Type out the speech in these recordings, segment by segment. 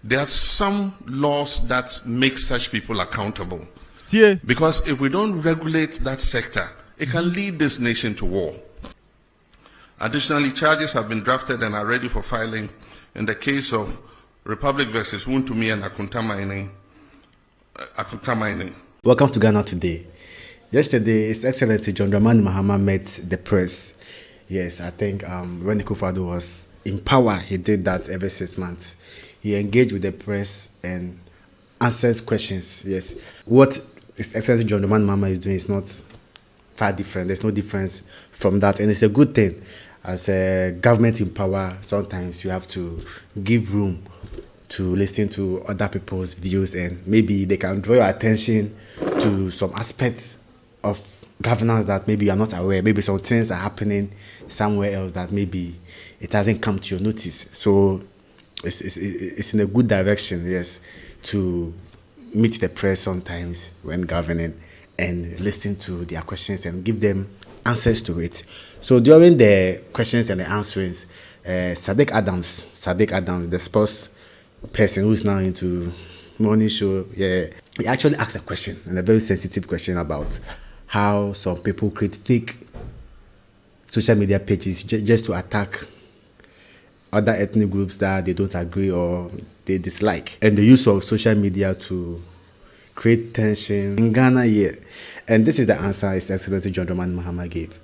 there are some laws that make such people accountable. Because if we don't regulate that sector, it can lead this nation to war. Additionally, charges have been drafted and are ready for filing in the case of Republic versus Wontumi and Akonta mining. Welcome to Ghana Today. Yesterday, His Excellency John Dramani Mahama met the press. Yes, I think when Akufo-Addo was in power, he did that every 6 months. He engaged with the press and answers questions. Yes, what His Excellency John Dramani Mahama is doing is not far different. There's no difference from that, and it's a good thing. As a government in power, sometimes you have to give room to listen to other people's views, and maybe they can draw your attention to some aspects of governance that maybe you are not aware. Maybe some things are happening somewhere else that maybe it hasn't come to your notice. So it's in a good direction, yes, to meet the press sometimes when governing and listen to their questions and give them answers to it. So during the questions and the answers, Sadiq Adams, the sports person who's now into morning show, he actually asked a question, and a very sensitive question, about how some people create fake social media pages just to attack other ethnic groups that they don't agree or they dislike, and the use of social media to create tension in Ghana here. And this is the answer His Excellency John Dramani Mahama gave.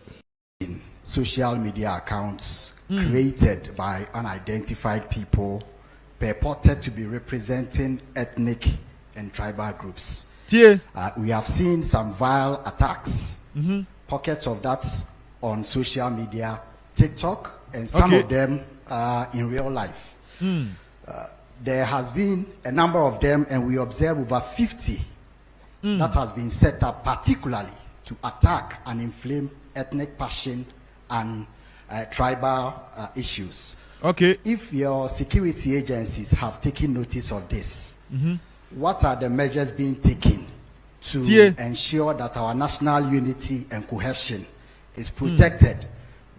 Social media accounts created by unidentified people purported to be representing ethnic and tribal groups. We have seen some vile attacks, pockets of that on social media, TikTok, and some of them in real life. There has been a number of them, and we observe over 50 that has been set up particularly to attack and inflame ethnic passion and tribal issues. If your security agencies have taken notice of this, what are the measures being taken to ensure that our national unity and cohesion is protected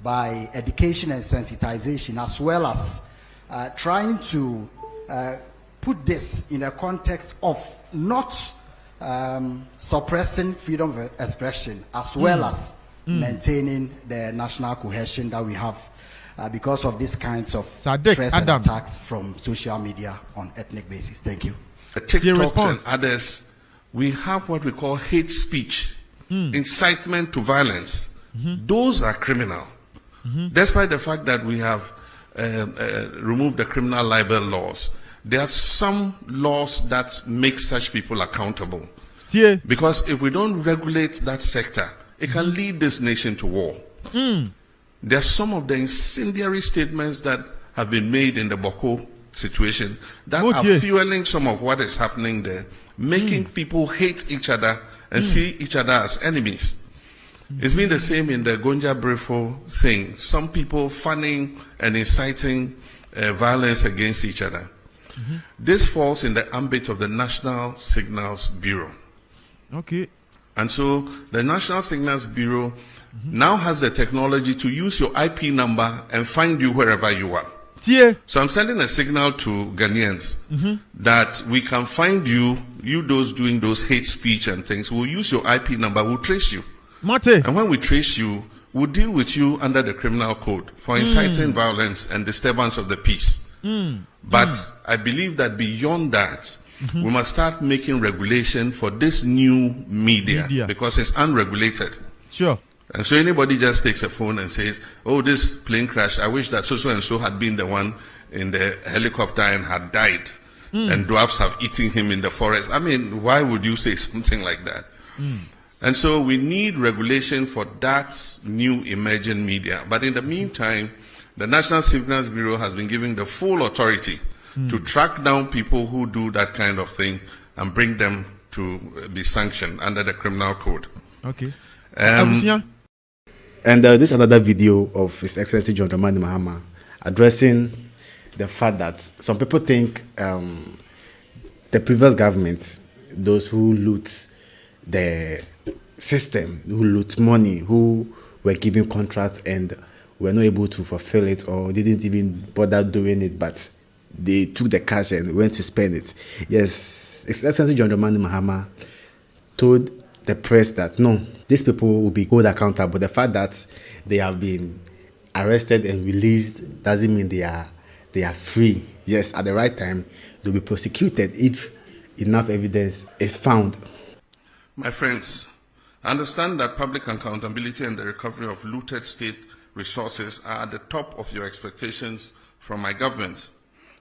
by education and sensitization, as well as trying to put this in a context of not suppressing freedom of expression, as well as maintaining the national cohesion that we have because of these kinds of threats and attacks from social media on ethnic basis? Thank you. TikToks and others, we have what we call hate speech, incitement to violence. Those are criminal. Despite the fact that we have removed the criminal libel laws, there are some laws that make such people accountable. Because if we don't regulate that sector, it can lead this nation to war. There are some of the incendiary statements that have been made in the Boko situation that are fueling some of what is happening there, making people hate each other and see each other as enemies. It's been the same in the Gonja Brefo thing. Some people fanning and inciting violence against each other. This falls in the ambit of the National Signals Bureau. And so the National Signals Bureau now has the technology to use your IP number and find you wherever you are. So I'm sending a signal to Ghanaians that we can find you those doing those hate speech and things. We'll use your IP number, we'll trace you. And when we trace you, we'll deal with you under the criminal code for inciting violence and disturbance of the peace. But I believe that beyond that, we must start making regulation for this new media because it's unregulated. And so anybody just takes a phone and says, oh, this plane crash, I wish that so and so had been the one in the helicopter and had died. And dwarfs have eaten him in the forest. I mean, why would you say something like that? And so we need regulation for that new emerging media. But in the meantime, the National Signals Bureau has been given the full authority to track down people who do that kind of thing and bring them to be sanctioned under the criminal code. And this is another video of His Excellency John Dramani Mahama addressing the fact that some people think the previous government, those who loot the system, who loot money, who were given contracts and were not able to fulfill it or didn't even bother doing it, but they took the cash and went to spend it. Yes, His Excellency John Dramani Mahama told the press that no, these people will be held accountable. The fact that they have been arrested and released doesn't mean they are free. Yes, at the right time, they'll be prosecuted if enough evidence is found. My friends, I understand that public accountability and the recovery of looted state resources are at the top of your expectations from my government.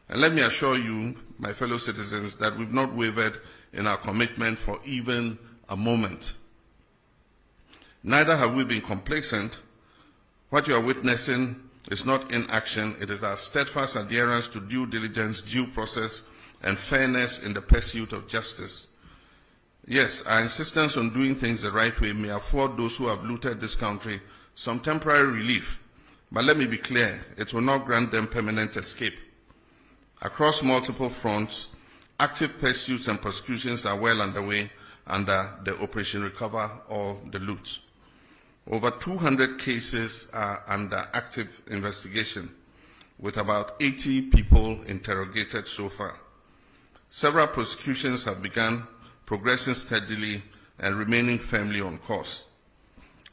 And let me assure you, my fellow citizens, that we've not wavered in our commitment for even a moment. Neither have we been complacent. What you are witnessing is not inaction, it is our steadfast adherence to due diligence, due process, and fairness in the pursuit of justice. Yes, our insistence on doing things the right way may afford those who have looted this country some temporary relief, but let me be clear, it will not grant them permanent escape. Across multiple fronts, active pursuits and prosecutions are well underway under the Operation Recover or the Loot. Over 200 cases are under active investigation, with about 80 people interrogated so far. Several prosecutions have begun, progressing steadily and remaining firmly on course.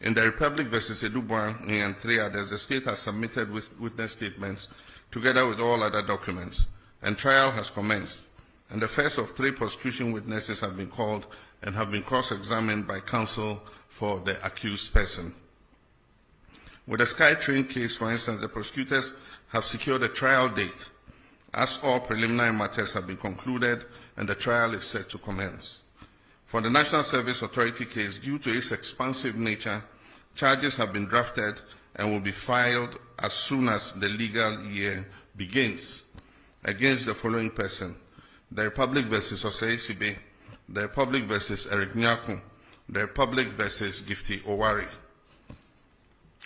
In the Republic versus Edubwa and 3 others, the state has submitted witness statements together with all other documents, and trial has commenced. And the first of 3 prosecution witnesses have been called and have been cross-examined by counsel for the accused person. With the SkyTrain case, for instance, the prosecutors have secured a trial date, as all preliminary matters have been concluded and the trial is set to commence. For the National Service Authority case, due to its expansive nature, charges have been drafted and will be filed as soon as the legal year begins against the following person: the Republic versus Osei Sibe, the Republic versus Eric Nyaku, the Republic versus Gifty Owari.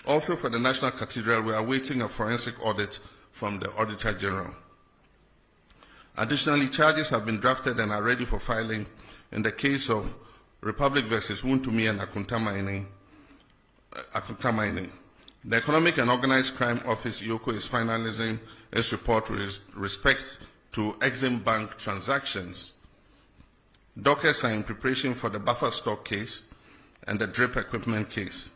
Also for the National Cathedral, we are awaiting a forensic audit from the Auditor General. Additionally, charges have been drafted and are ready for filing in the case of Republic versus Wontumi Akonta. The Economic and Organized Crime Office, EOCO, is finalizing its report with respect to Exim Bank transactions. Dockets are in preparation for the buffer stock case and the drip equipment case.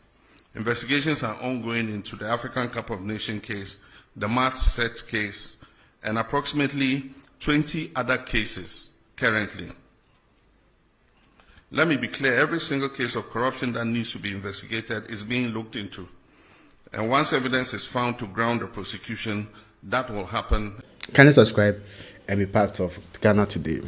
Investigations are ongoing into the African Cup of Nations case, the Mart Set case, and approximately 20 other cases currently. Let me be clear, every single case of corruption that needs to be investigated is being looked into. And once evidence is found to ground the prosecution, that will happen. Can you subscribe and be part of Ghana Today?